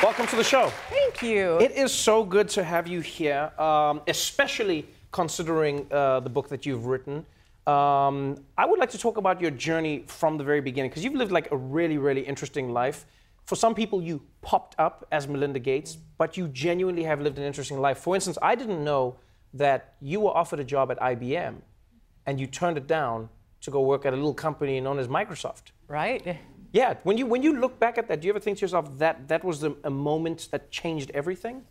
Welcome to the show. Thank you. It is so good to have you here, especially considering the book that you've written. I would like to talk about your journey from the very beginning, because you've lived like a really, really interesting life. For some people, you popped up as Melinda Gates, but you genuinely have lived an interesting life. For instance, I didn't know that you were offered a job at IBM, and you turned it down to go work at a little company known as Microsoft. Right. Yeah, when you look back at that, do you ever think to yourself that was a moment that changed everything?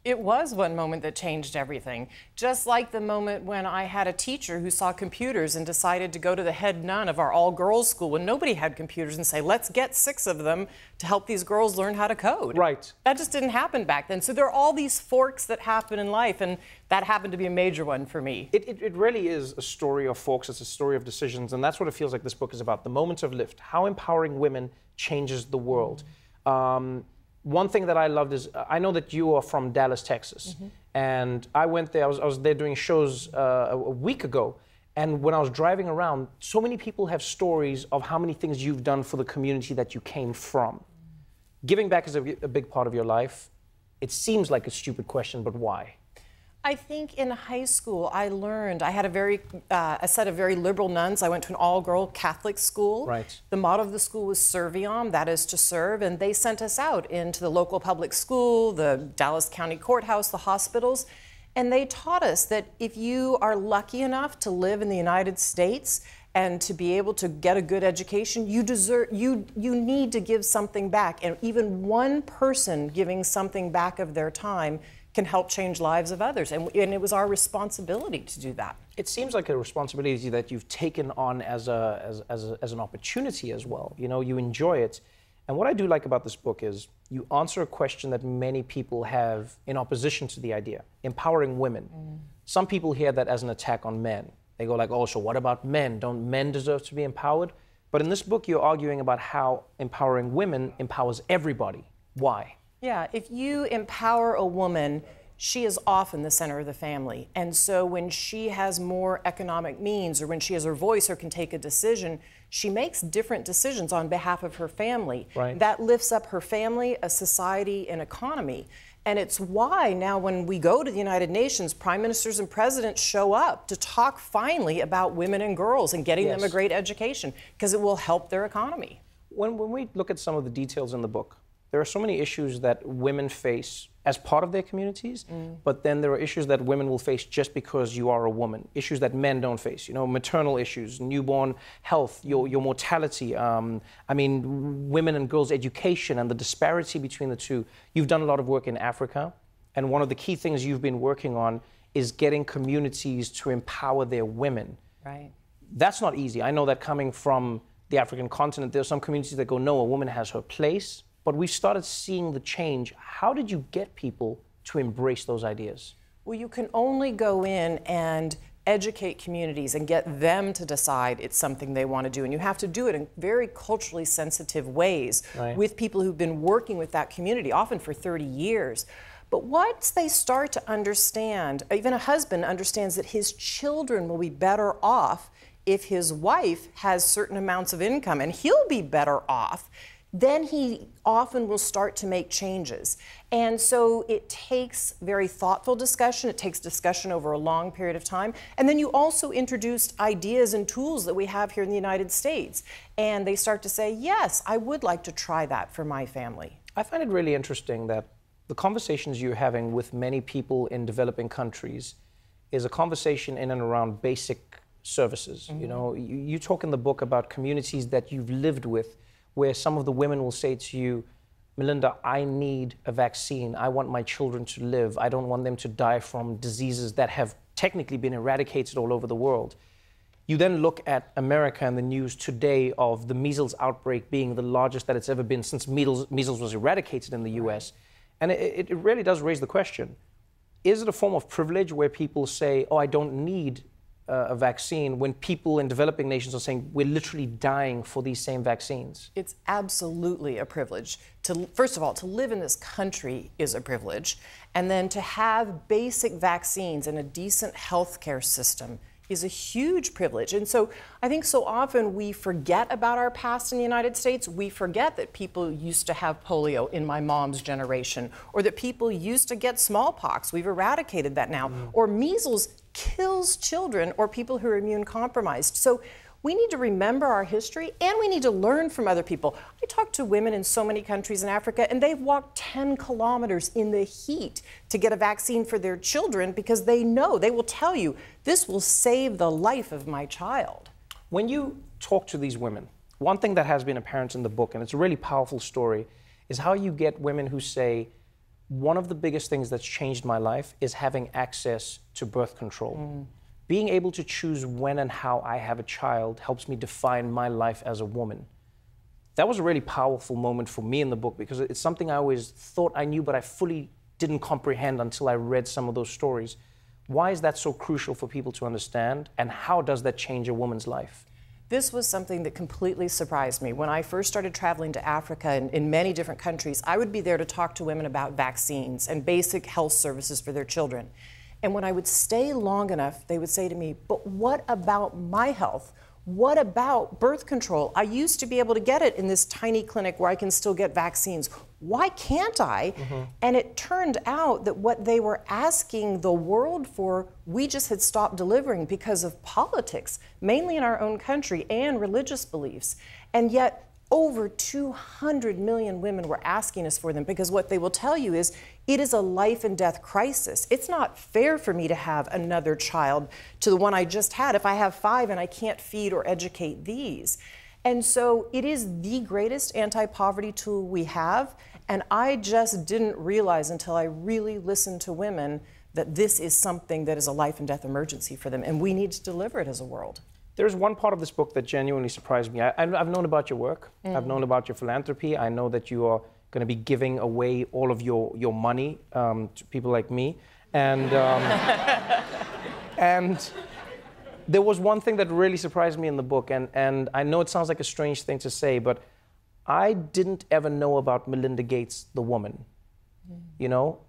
It was one moment that changed everything. Just like the moment when I had a teacher who saw computers and decided to go to the head nun of our all-girls school when nobody had computers and say, let's get 6 of them to help these girls learn how to code. Right. That just didn't happen back then. So there are all these forks that happen in life, and that happened to be a major one for me. It really is a story of forks. It's a story of decisions, and that's what it feels like this book is about, the moments of lift, how empowering women changes the world. One thing that I loved is, I know that you are from Dallas, Texas, and I went there, I was there doing shows a week ago, and when I was driving around, so many people have stories of how many things you've done for the community that you came from. Giving back is a big part of your life. It seems like a stupid question, but why? I think in high school I learned, I had a set of very liberal nuns. I went to an all-girl Catholic school. Right. The motto of the school was Serviam, that is to serve, and they sent us out into the local public school, the Dallas County Courthouse, the hospitals, and they taught us that if you are lucky enough to live in the United States and to be able to get a good education, you need to give something back, and even one person giving something back of their time can help change lives of others, and it was our responsibility to do that. It seems like a responsibility that you've taken on as an opportunity as well. You know, you enjoy it. And what I do like about this book is you answer a question that many people have in opposition to the idea, empowering women. Some people hear that as an attack on men. They go like, oh, so what about men? Don't men deserve to be empowered? But in this book, you're arguing about how empowering women empowers everybody. Why? Yeah, if you empower a woman, she is often the center of the family. And so when she has more economic means, or when she has her voice or can take a decision, she makes different decisions on behalf of her family. Right. That lifts up her family, a society, an economy. And it's why now when we go to the United Nations, prime ministers and presidents show up to talk finally about women and girls and getting them a great education, because it will help their economy. When we look at some of the details in the book, there are so many issues that women face as part of their communities, but then there are issues that women will face just because you are a woman, issues that men don't face, you know, maternal issues, newborn health, your mortality, I mean, women and girls' education and the disparity between the two. You've done a lot of work in Africa, and one of the key things you've been working on is getting communities to empower their women. Right. That's not easy. I know that coming from the African continent, there are some communities that go, no, a woman has her place. But we've started seeing the change. How did you get people to embrace those ideas? Well, you can only go in and educate communities and get them to decide it's something they want to do. And you have to do it in very culturally sensitive ways with people who've been working with that community, often for 30 years. But once they start to understand, even a husband understands that his children will be better off if his wife has certain amounts of income, and he'll be better off, then he often will start to make changes. And so it takes very thoughtful discussion, it takes discussion over a long period of time, and then you also introduced ideas and tools that we have here in the United States, and they start to say, yes, I would like to try that for my family. I find it really interesting that the conversations you're having with many people in developing countries is a conversation in and around basic services. You know, you talk in the book about communities that you've lived with, where some of the women will say to you, Melinda, I need a vaccine. I want my children to live. I don't want them to die from diseases that have technically been eradicated all over the world. You then look at America and the news today of the measles outbreak being the largest that it's ever been since measles was eradicated in the US. And it really does raise the question, is it a form of privilege where people say, oh, I don't need a vaccine, when people in developing nations are saying we're literally dying for these same vaccines? It's absolutely a privilege. First of all, to live in this country is a privilege. And then to have basic vaccines and a decent healthcare system is a huge privilege. And so I think so often we forget about our past in the United States. We forget that people used to have polio in my mom's generation, or that people used to get smallpox. We've eradicated that now. Or measles kills children or people who are immune compromised. So we need to remember our history, and we need to learn from other people. I talk to women in so many countries in Africa, and they've walked 10 kilometers in the heat to get a vaccine for their children because they know, they will tell you, this will save the life of my child. When you talk to these women, one thing that has been apparent in the book, and it's a really powerful story, is how you get women who say, one of the biggest things that's changed my life is having access to birth control. Being able to choose when and how I have a child helps me define my life as a woman. That was a really powerful moment for me in the book because it's something I always thought I knew, but I fully didn't comprehend until I read some of those stories. Why is that so crucial for people to understand, and how does that change a woman's life? This was something that completely surprised me. When I first started traveling to Africa and in many different countries, I would be there to talk to women about vaccines and basic health services for their children. And when I would stay long enough, they would say to me, but what about my health? What about birth control? I used to be able to get it in this tiny clinic where I can still get vaccines. Why can't I? And it turned out that what they were asking the world for, we just had stopped delivering because of politics, mainly in our own country, and religious beliefs. And yet, over 200 million women were asking us for them because what they will tell you is it is a life and death crisis. It's not fair for me to have another child to the one I just had if I have 5 and I can't feed or educate these. And so it is the greatest anti-poverty tool we have. And I just didn't realize until I really listened to women that this is something that is a life and death emergency for them. And we need to deliver it as a world. There's one part of this book that genuinely surprised me. I've known about your work. I've known about your philanthropy. I know that you are going to be giving away all of your money to people like me. And, and there was one thing that really surprised me in the book, and I know it sounds like a strange thing to say, but I didn't ever know about Melinda Gates, the woman. You know,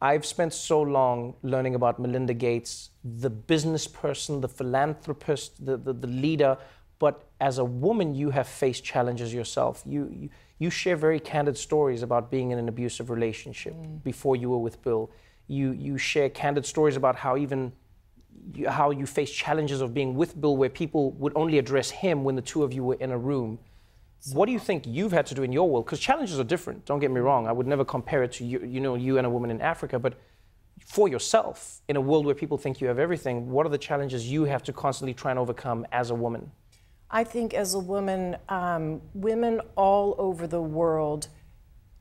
I've spent so long learning about Melinda Gates, the business person, the philanthropist, the leader, but as a woman, you have faced challenges yourself. You share very candid stories about being in an abusive relationship before you were with Bill. You share candid stories about how you faced challenges of being with Bill, where people would only address him when the two of you were in a room. What do you think you've had to do in your world? Because challenges are different, don't get me wrong. I would never compare it to you and a woman in Africa, but for yourself, in a world where people think you have everything, what are the challenges you have to constantly try and overcome as a woman? I think as a woman, women all over the world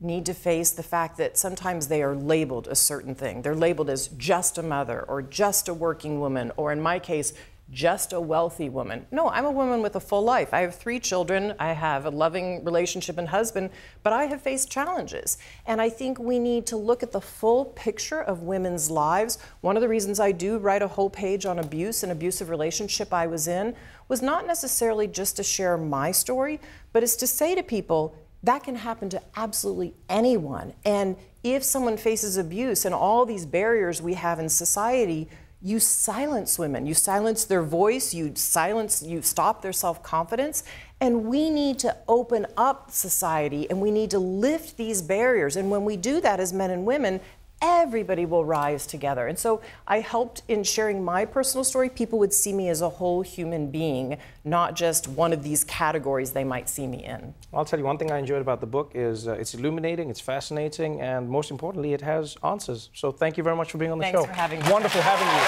need to face the fact that sometimes they are labeled a certain thing. They're labeled as just a mother, or just a working woman, or in my case, just a wealthy woman. No, I'm a woman with a full life. I have 3 children, I have a loving relationship and husband, but I have faced challenges. And I think we need to look at the full picture of women's lives. One of the reasons I do write a whole page on abuse and abusive relationship I was in was not necessarily just to share my story, but is to say to people, that can happen to absolutely anyone. And if someone faces abuse and all these barriers we have in society, you silence women, you silence their voice, you stop their self-confidence, and we need to open up society and we need to lift these barriers. And when we do that as men and women, everybody will rise together. And so I helped in sharing my personal story. People would see me as a whole human being, not just one of these categories they might see me in. I'll tell you, one thing I enjoyed about the book is it's illuminating, it's fascinating, and most importantly, it has answers. So thank you very much for being on the show. Thanks for having me. Wonderful having you.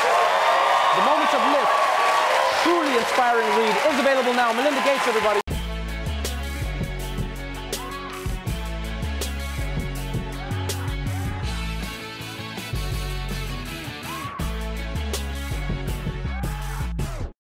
The Moment of Lift, truly inspiring read, is available now. Melinda Gates, everybody.